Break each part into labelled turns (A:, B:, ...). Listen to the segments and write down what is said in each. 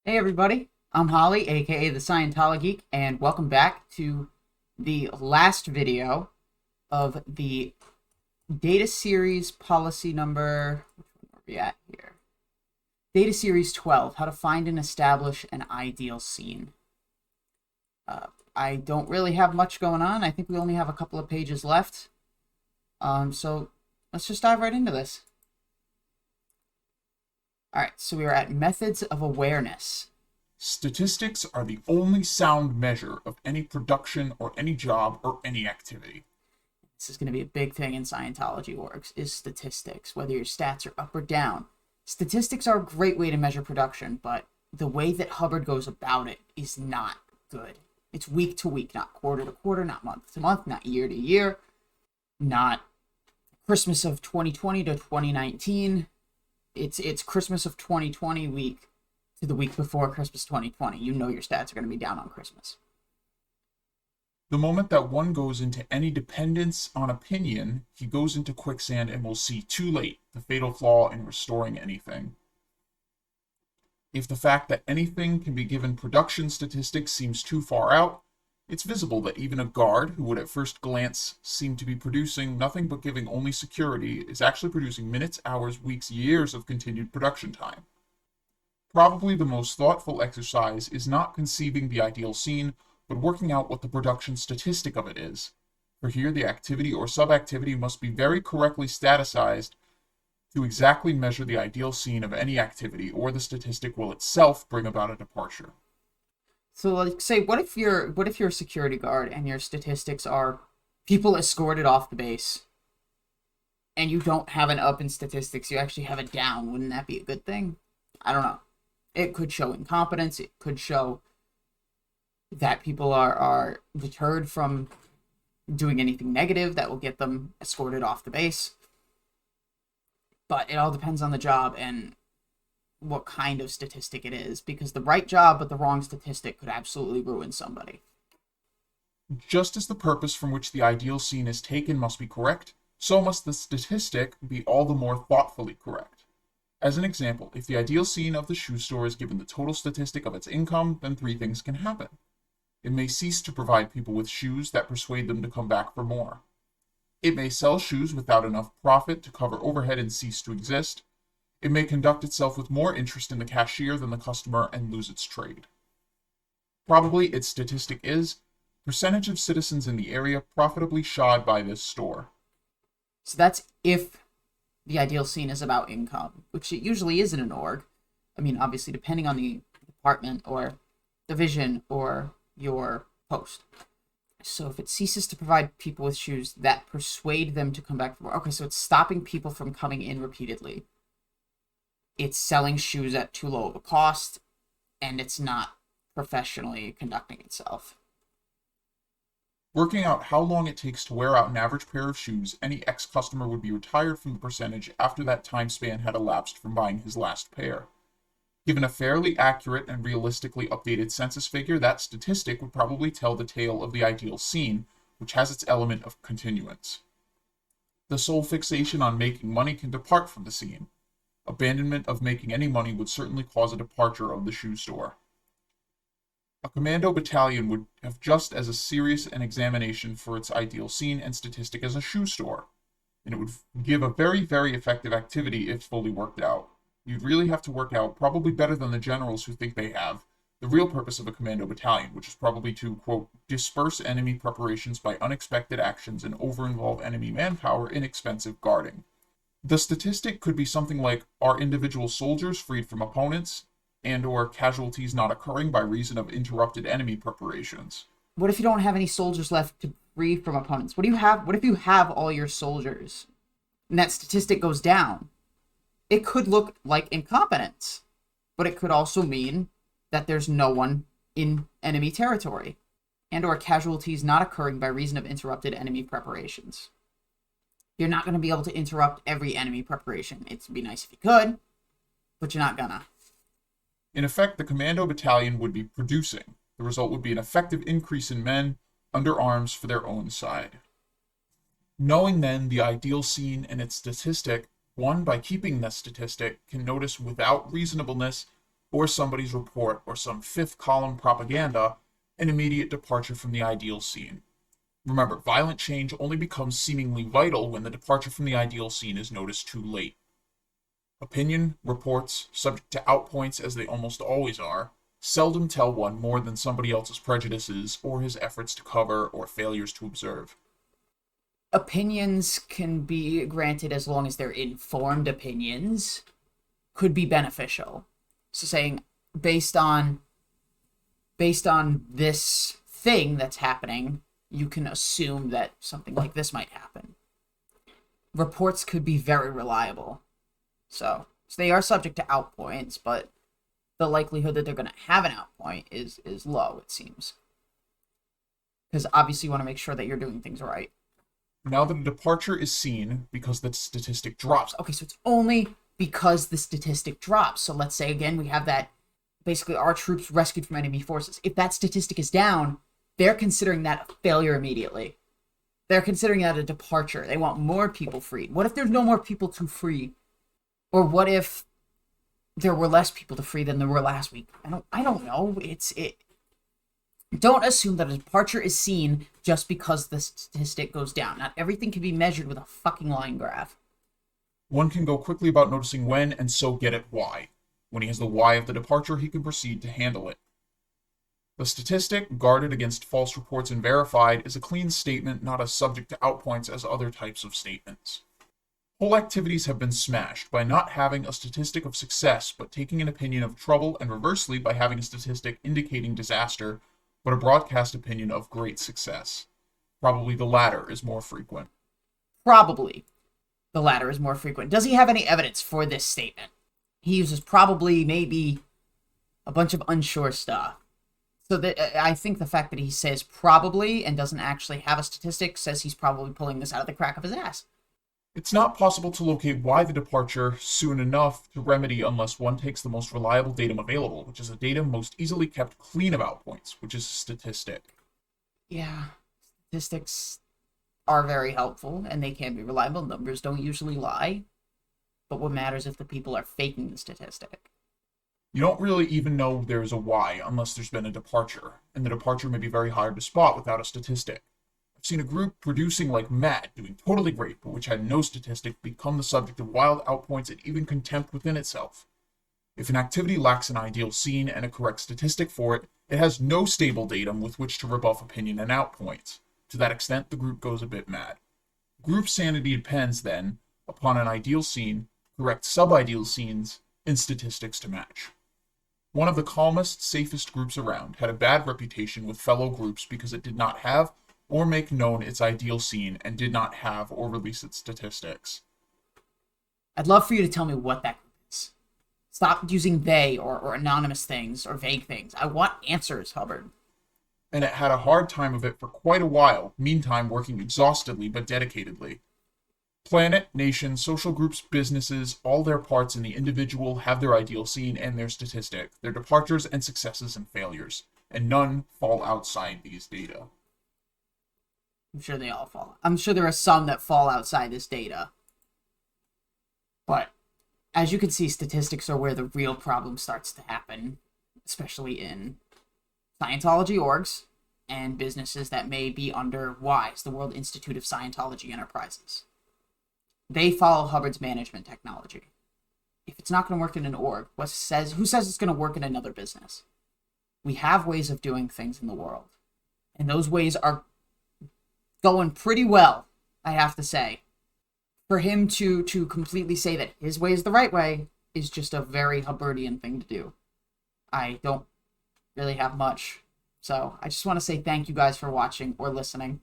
A: Hey everybody, I'm Holly, aka the ScientoloGeek, and welcome back to the last video of the data series policy number, which one are we at here? Data series 12, how to find and establish an ideal scene. I don't really have much going on. I think we only have a couple of pages left. So let's just dive right into this. Alright, so we are at methods of awareness.
B: Statistics are the only sound measure of any production or any job or any activity.
A: This is going to be a big thing in Scientology orgs, is statistics, whether your stats are up or down. Statistics are a great way to measure production, but the way that Hubbard goes about it is not good. It's week to week, not quarter to quarter, not month to month, not year to year, not Christmas of 2020 to 2019. It's Christmas of 2020 week to the week before Christmas 2020. You know your stats are going to be down on Christmas.
B: The moment that one goes into any dependence on opinion, he goes into quicksand and will see too late the fatal flaw in restoring anything. If the fact that anything can be given production statistics seems too far out, it's visible that even a guard, who would at first glance seem to be producing nothing but giving only security, is actually producing minutes, hours, weeks, years of continued production time. Probably the most thoughtful exercise is not conceiving the ideal scene, but working out what the production statistic of it is. For here, the activity or subactivity must be very correctly staticized to exactly measure the ideal scene of any activity, or the statistic will itself bring about a departure.
A: So, like, say, what if you're a security guard and your statistics are people escorted off the base, and you don't have an up in statistics, you actually have a down? Wouldn't that be a good thing? I don't know. It could show incompetence. It could show that people are deterred from doing anything negative that will get them escorted off the base. But it all depends on the job and what kind of statistic it is, because the right job but the wrong statistic could absolutely ruin somebody.
B: Just as the purpose from which the ideal scene is taken must be correct, so must the statistic be all the more thoughtfully correct. As an example, if the ideal scene of the shoe store is given the total statistic of its income, then three things can happen. It may cease to provide people with shoes that persuade them to come back for more. It may sell shoes without enough profit to cover overhead and cease to exist. It may conduct itself with more interest in the cashier than the customer and lose its trade. Probably its statistic is percentage of citizens in the area profitably shod by this store.
A: So that's if the ideal scene is about income, which it usually is in an org. I mean, obviously, depending on the department or division or your post. So if it ceases to provide people with shoes that persuade them to come back for more. Okay, so it's stopping people from coming in repeatedly. It's selling shoes at too low of a cost, and it's not professionally conducting itself.
B: Working out how long it takes to wear out an average pair of shoes, any ex-customer would be retired from the percentage after that time span had elapsed from buying his last pair. Given a fairly accurate and realistically updated census figure, that statistic would probably tell the tale of the ideal scene, which has its element of continuance. The sole fixation on making money can depart from the scene. Abandonment of making any money would certainly cause a departure of the shoe store. A commando battalion would have just as serious an examination for its ideal scene and statistic as a shoe store, and it would give a very, very effective activity if fully worked out. You'd really have to work out, probably better than the generals who think they have, the real purpose of a commando battalion, which is probably to, quote, disperse enemy preparations by unexpected actions and over-involve enemy manpower in expensive guarding. The statistic could be something like, are individual soldiers freed from opponents, and or casualties not occurring by reason of interrupted enemy preparations.
A: What if you don't have any soldiers left to free from opponents? What if you have all your soldiers and that statistic goes down? It could look like incompetence, but it could also mean that there's no one in enemy territory, and or casualties not occurring by reason of interrupted enemy preparations. You're not going to be able to interrupt every enemy preparation. It'd be nice if you could, but you're not gonna.
B: In effect, the commando battalion would be producing. The result would be an effective increase in men under arms for their own side. Knowing then the ideal scene and its statistic, one, by keeping this statistic, can notice without reasonableness or somebody's report or some fifth column propaganda, an immediate departure from the ideal scene. Remember, violent change only becomes seemingly vital when the departure from the ideal scene is noticed too late. Opinion, reports, subject to outpoints as they almost always are, seldom tell one more than somebody else's prejudices or his efforts to cover or failures to observe.
A: Opinions can be granted as long as they're informed opinions, could be beneficial. So saying, based on this thing that's happening, you can assume that something like this might happen. Reports could be very reliable. So they are subject to outpoints, but the likelihood that they're going to have an outpoint is low, it seems. Because obviously you want to make sure that you're doing things right.
B: Now that a departure is seen because the statistic drops.
A: Okay, so it's only because the statistic drops. So let's say, again, we have that, basically our troops rescued from enemy forces. If that statistic is down, they're considering that a failure immediately. They're considering that a departure. They want more people freed. What if there's no more people to free? Or what if there were less people to free than there were last week? I don't know. Don't assume that a departure is seen just because the statistic goes down. Not everything can be measured with a fucking line graph.
B: One can go quickly about noticing when and so get at why. When he has the why of the departure, he can proceed to handle it. The statistic, guarded against false reports and verified, is a clean statement, not as subject to outpoints as other types of statements. Whole activities have been smashed by not having a statistic of success, but taking an opinion of trouble, and reversely by having a statistic indicating disaster, but a broadcast opinion of great success. Probably the latter is more frequent.
A: Probably the latter is more frequent. Does he have any evidence for this statement? He uses probably, maybe, a bunch of unsure stuff. So I think the fact that he says probably and doesn't actually have a statistic says he's probably pulling this out of the crack of his ass.
B: It's not possible to locate why the departure soon enough to remedy unless one takes the most reliable datum available, which is a datum most easily kept clean of outpoints, which is a statistic.
A: Yeah, statistics are very helpful, and they can be reliable. Numbers don't usually lie. But what matters if the people are faking the statistic?
B: You don't really even know there's a why unless there's been a departure, and the departure may be very hard to spot without a statistic. I've seen a group producing like mad, doing totally great, but which had no statistic, become the subject of wild outpoints and even contempt within itself. If an activity lacks an ideal scene and a correct statistic for it, it has no stable datum with which to rebuff opinion and outpoints. To that extent, the group goes a bit mad. Group sanity depends, then, upon an ideal scene, correct sub-ideal scenes, and statistics to match. One of the calmest, safest groups around had a bad reputation with fellow groups because it did not have or make known its ideal scene and did not have or release its statistics.
A: I'd love for you to tell me what that group is. Stop using they or anonymous things or vague things. I want answers, Hubbard.
B: And it had a hard time of it for quite a while, meantime working exhaustedly but dedicatedly. Planet, nation, social groups, businesses, all their parts in the individual have their ideal scene and their statistic, their departures and successes and failures, and none fall outside these data.
A: I'm sure they all fall. I'm sure there are some that fall outside this data. But as you can see, statistics are where the real problem starts to happen, especially in Scientology orgs and businesses that may be under WISE, the World Institute of Scientology Enterprises. They follow Hubbard's management technology. If it's not going to work in an org, who says it's going to work in another business? We have ways of doing things in the world. And those ways are going pretty well, I have to say. For him to completely say that his way is the right way is just a very Hubbardian thing to do. I don't really have much. So I just want to say thank you guys for watching or listening.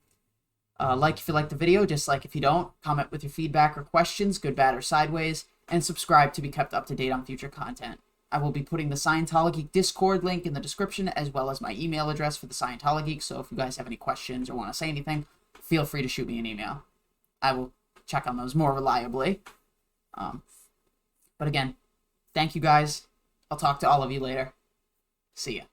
A: Like if you like the video, dislike if you don't, comment with your feedback or questions, good, bad, or sideways, and subscribe to be kept up to date on future content. I will be putting the ScientoloGeek Discord link in the description, as well as my email address for the ScientoloGeek, so if you guys have any questions or want to say anything, feel free to shoot me an email. I will check on those more reliably. But again, thank you guys. I'll talk to all of you later. See ya.